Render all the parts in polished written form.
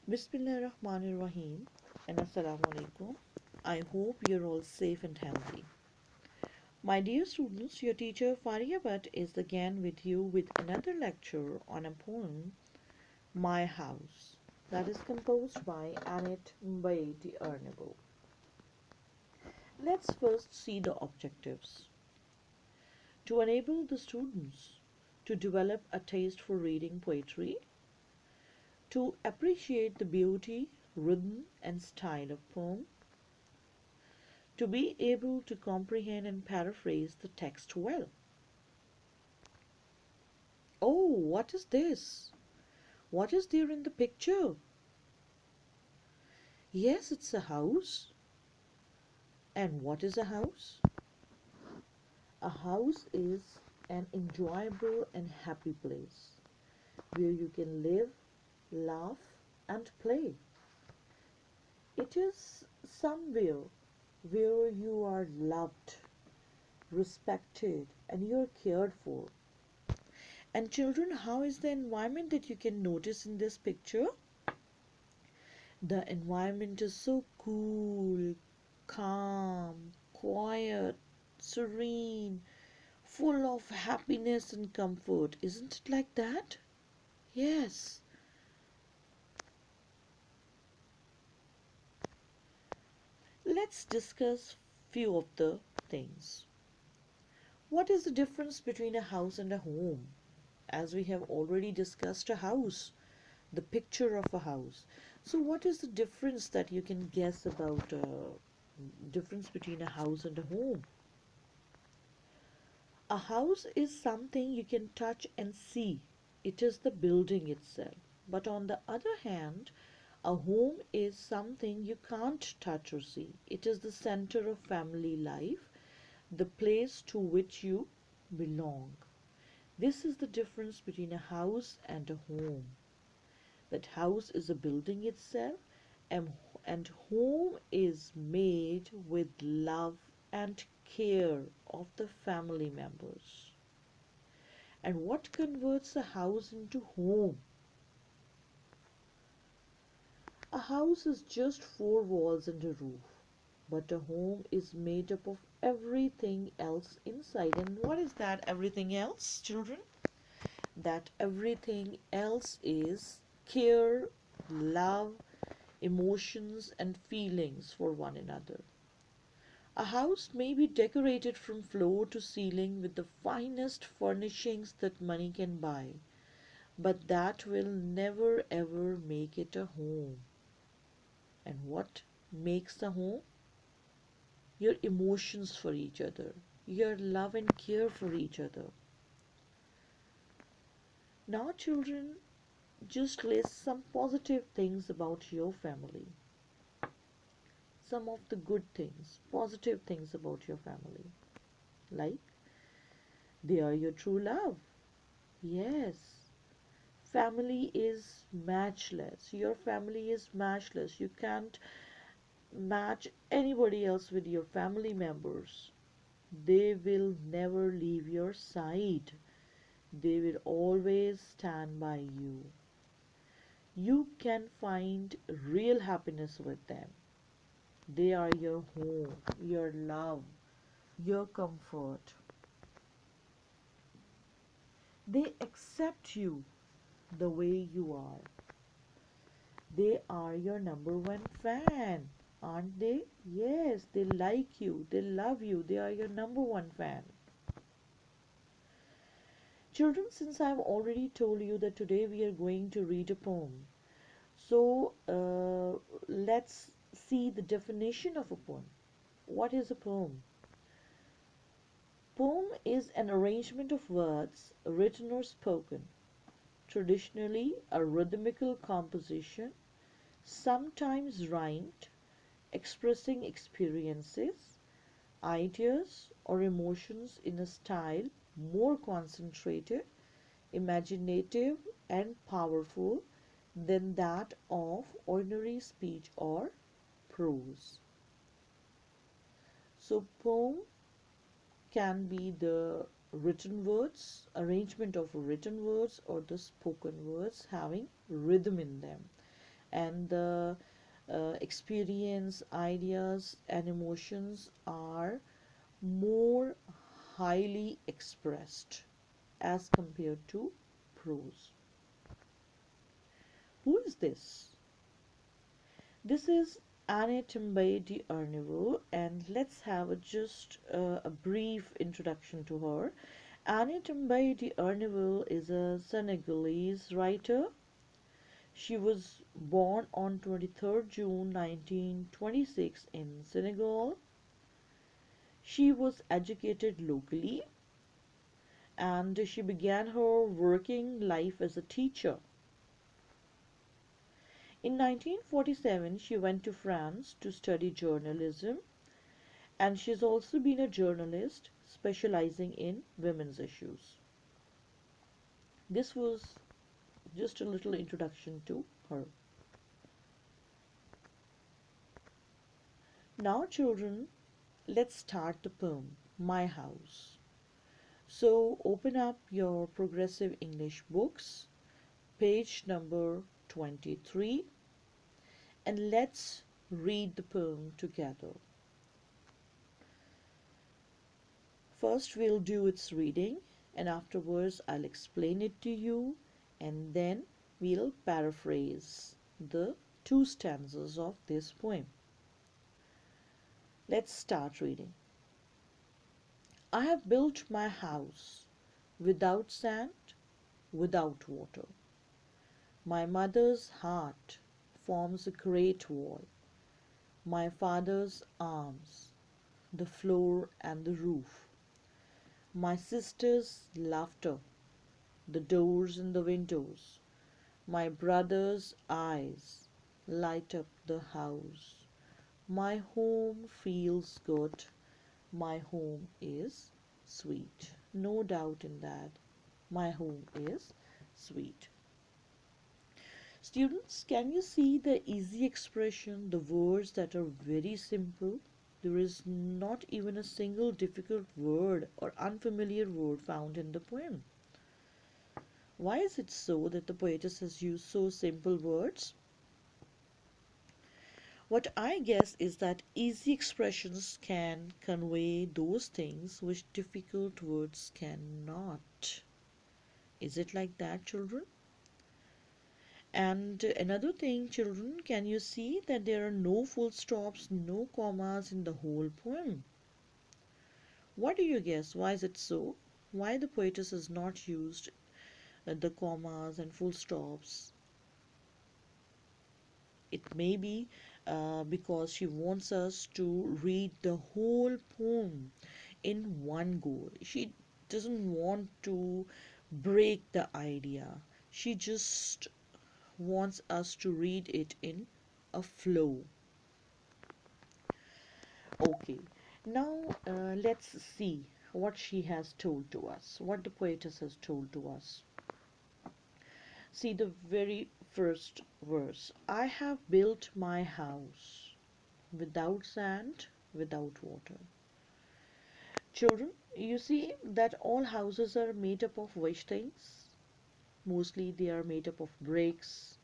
Bismillahirrahmanirrahim and Assalamu alaikum. I hope you're all safe and healthy. My dear students, your teacher Faria Bhatt is again with you with another lecture on a poem, My House, that is composed by Annette Mbaye de Arnabo. Let's first see the objectives. To enable the students to develop a taste for reading poetry, to appreciate the beauty, rhythm, and style of poem, to be able to comprehend and paraphrase the text well. Oh, what is this? What is there in the picture? Yes, it's a house. And what is a house? A house is an enjoyable and happy place where you can live, laugh, and play. It is somewhere where you are loved, respected, and you're cared for. And children, how is the environment that you can notice in this picture? The environment is so cool, calm, quiet, serene, full of happiness and comfort. Isn't it like that? Yes. Let's discuss few of the things. What is the difference between a house and a home? As we have already discussed a house, the picture of a house. So what is the difference that you can guess about difference between a house and a home? A house is something you can touch and see. It is the building itself. But on the other hand, a home is something you can't touch or see. It is the center of family life, the place to which you belong. This is the difference between a house and a home. That house is a building itself, and, and home is made with love and care of the family members. And what converts a house into home? A house is just four walls and a roof, but a home is made up of everything else inside. And what is that everything else, children? That everything else is care, love, emotions, and feelings for one another. A house may be decorated from floor to ceiling with the finest furnishings that money can buy, but that will never ever make it a home. And what makes a home? Your emotions for each other, your love and care for each other. Now, children, just list some positive things about your family. Some of the good things, positive things about your family. Like, they are your true love. Yes. Family is matchless. Your family is matchless. You can't match anybody else with your family members. They will never leave your side. They will always stand by you. You can find real happiness with them. They are your home, your love, your comfort. They accept you the way you are. They are your number one fan, aren't they? Yes, they like you, they love you, they are your number one fan. Children, since I've already told you that today we are going to read a poem, so let's see the definition of a poem. What is a poem? Poem is an arrangement of words, written or spoken, traditionally a rhythmical composition, sometimes rhymed, expressing experiences, ideas, or emotions in a style more concentrated, imaginative, and powerful than that of ordinary speech or prose. So, poem can be the written words, arrangement of written words, or the spoken words having rhythm in them. and the experience, ideas, and emotions are more highly expressed as compared to prose. Who is this? This is Anne Timbay d'Urneville, and let's have a brief introduction to her. Anne Timbay d'Urneville is a Senegalese writer. She was born on 23rd June 1926 in Senegal. She was educated locally and she began her working life as a teacher. In 1947, she went to France to study journalism, and she's also been a journalist specializing in women's issues. This was just a little introduction to her. Now, children, let's start the poem, My House. So, open up your progressive English books, page number 23, and let's read the poem together. First, we'll do its reading, and afterwards, I'll explain it to you, and then we'll paraphrase the two stanzas of this poem. Let's start reading. I have built my house without sand, without water. My mother's heart forms a great wall, my father's arms, the floor and the roof, my sister's laughter, the doors and the windows, my brother's eyes light up the house. My home feels good, my home is sweet. No doubt in that. My home is sweet. Students, can you see the easy expression, the words that are very simple? There is not even a single difficult word or unfamiliar word found in the poem. Why is it so that the poetess has used so simple words? What I guess is that easy expressions can convey those things which difficult words cannot. Is it like that, children? And another thing, children, can you see that there are no full stops, no commas in the whole poem? What do you guess? Why is it so? Why the poetess has not used the commas and full stops? It may be because she wants us to read the whole poem in one go. She doesn't want to break the idea. She just wants us to read it in a flow. Okay, now let's see what she has told to us, what the poetess has told to us. See the very first verse. I have built my house without sand, without water. Children, you see that all houses are made up of which things? Mostly they are made up of bricks,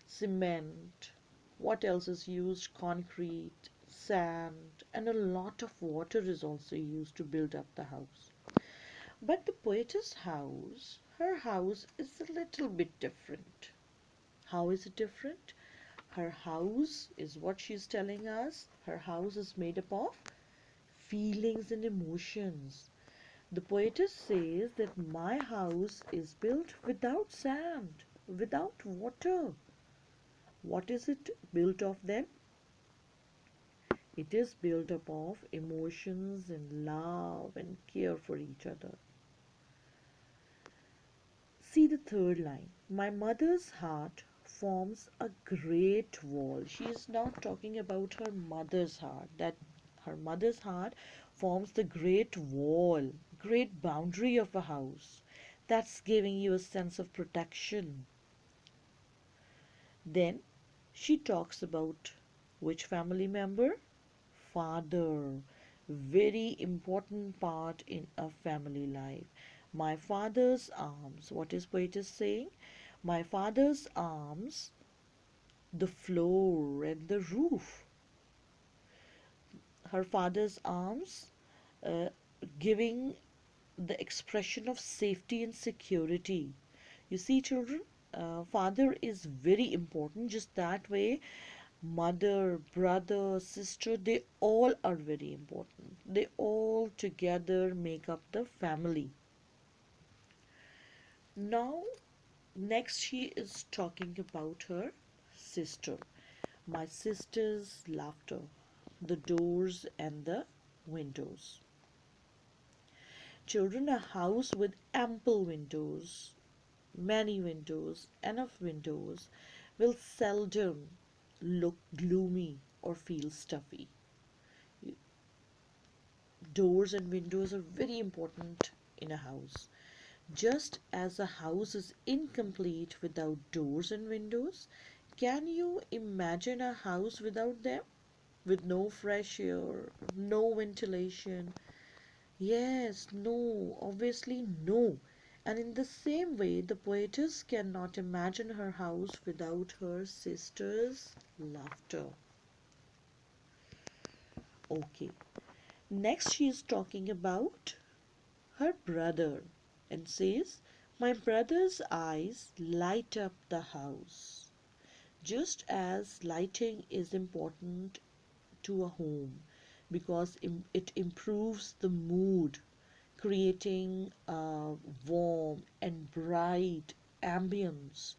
cement. What else is used? Concrete, sand, and a lot of water is also used to build up the house. But the poetess house, her house is a little bit different. How is it different? Her house is what she's telling us. Her house is made up of feelings and emotions. The poetess says that my house is built without sand, without water. What is it built of then? It is built up of emotions and love and care for each other. See the third line. My mother's heart forms a great wall. She is now talking about her mother's heart, that her mother's heart forms the great wall, great boundary of a house. That's giving you a sense of protection. Then she talks about which family member? Father. Very important part in a family life. My father's arms. What is poetess saying? My father's arms the floor and the roof. Her father's arms uh, giving the expression of safety and security. You see, children, father is very important. Just that way, mother, brother, sister, they all are very important. They all together make up the family. Now, next, she is talking about her sister. My sister's laughter, the doors and the windows. Children, a house with ample windows, many windows, enough windows, will seldom look gloomy or feel stuffy. Doors and windows are very important in a house. Just as a house is incomplete without doors and windows, can you imagine a house without them? With no fresh air, no ventilation? Yes, no, obviously no. And in the same way, the poetess cannot imagine her house without her sister's laughter. Okay, next she is talking about her brother and says, my brother's eyes light up the house. Just as lighting is important to a home because it improves the mood, creating a warm and bright ambience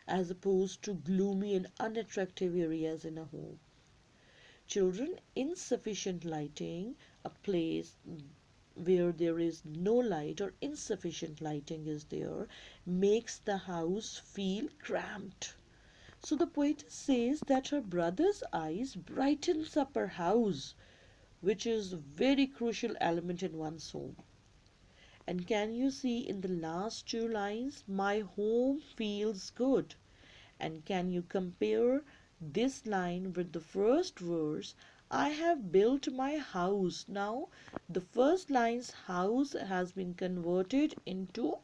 as opposed to gloomy and unattractive areas in a home. Children, insufficient lighting, a place where there is no light or insufficient lighting is there, makes the house feel cramped. So the poetess says that her brother's eyes brightens up her house, which is a very crucial element in one's home. And can you see in the last two lines, my home feels good? And can you compare this line with the first verse, I have built my house? Now, the first line's house has been converted into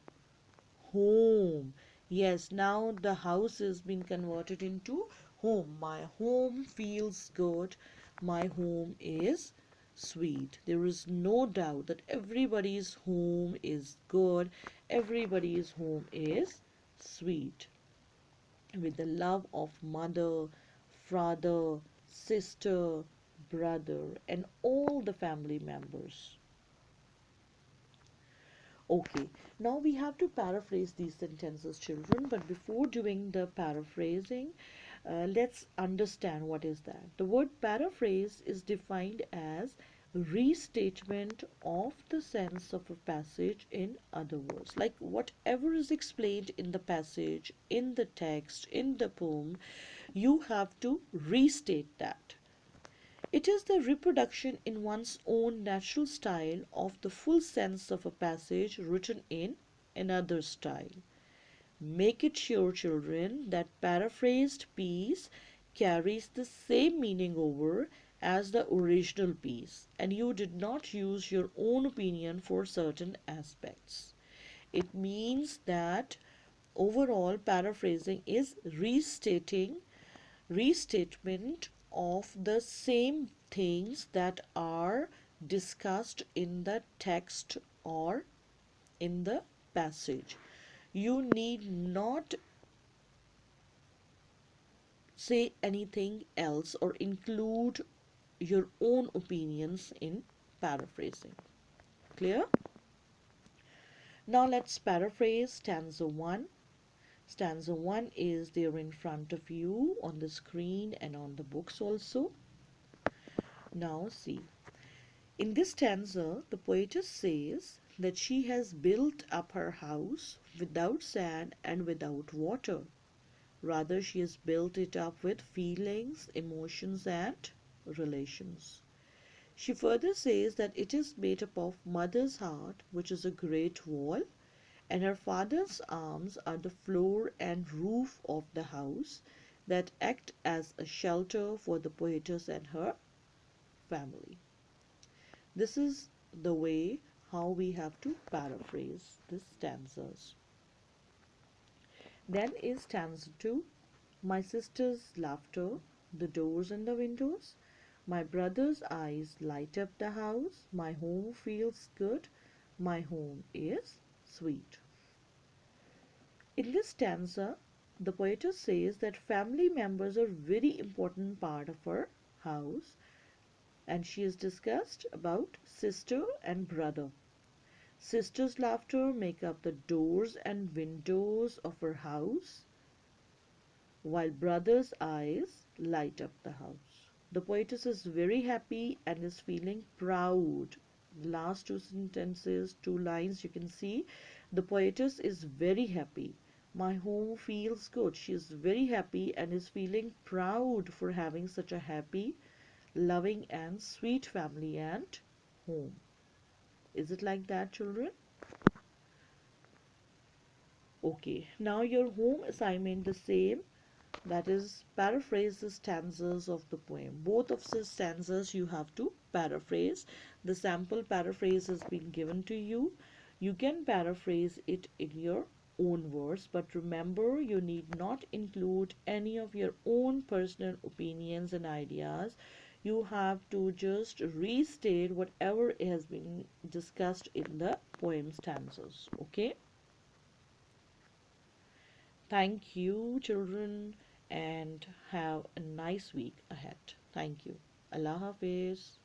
home. Yes, now the house has been converted into home. My home feels good. My home is sweet. There is no doubt that everybody's home is good. Everybody's home is sweet. With the love of mother, father, sister, brother, and all the family members. Okay, now we have to paraphrase these sentences, children, but before doing the paraphrasing, let's understand what is that. The word paraphrase is defined as restatement of the sense of a passage in other words. Like whatever is explained in the passage, in the text, in the poem, you have to restate that. It is the reproduction in one's own natural style of the full sense of a passage written in another style. Make it sure, children, that paraphrased piece carries the same meaning over as the original piece, and you did not use your own opinion for certain aspects. It means that overall paraphrasing is restatement of the same things that are discussed in the text or in the passage. You need not say anything else or include your own opinions in paraphrasing. Clear? Now let's paraphrase stanza 1. Stanza 1 is there in front of you on the screen and on the books also. Now see. In this stanza, the poetess says that she has built up her house without sand and without water. Rather, she has built it up with feelings, emotions, and relations. She further says that it is made up of mother's heart, which is a great wall, and her father's arms are the floor and roof of the house that act as a shelter for the poetess and her family. This is the way how we have to paraphrase the stanzas. Then is stanza 2. My sister's laughter, the doors and the windows. My brother's eyes light up the house. My home feels good. My home is sweet. In this stanza, the poetess says that family members are very important part of her house, and she has discussed about sister and brother. Sister's laughter make up the doors and windows of her house, while brother's eyes light up the house. The poetess is very happy and is feeling proud. Last two sentences, two lines, you can see the poetess is very happy. My home feels good. She is very happy and is feeling proud for having such a happy, loving, and sweet family and home. Is it like that, children? Okay, now your home assignment the same. That is, paraphrase the stanzas of the poem. Both of the stanzas you have to paraphrase. The sample paraphrase has been given to you. You can paraphrase it in your own words, but remember you need not include any of your own personal opinions and ideas. You have to just restate whatever has been discussed in the poem stanzas. Okay? Thank you, children, and have a nice week ahead. Thank you. Allah Hafiz.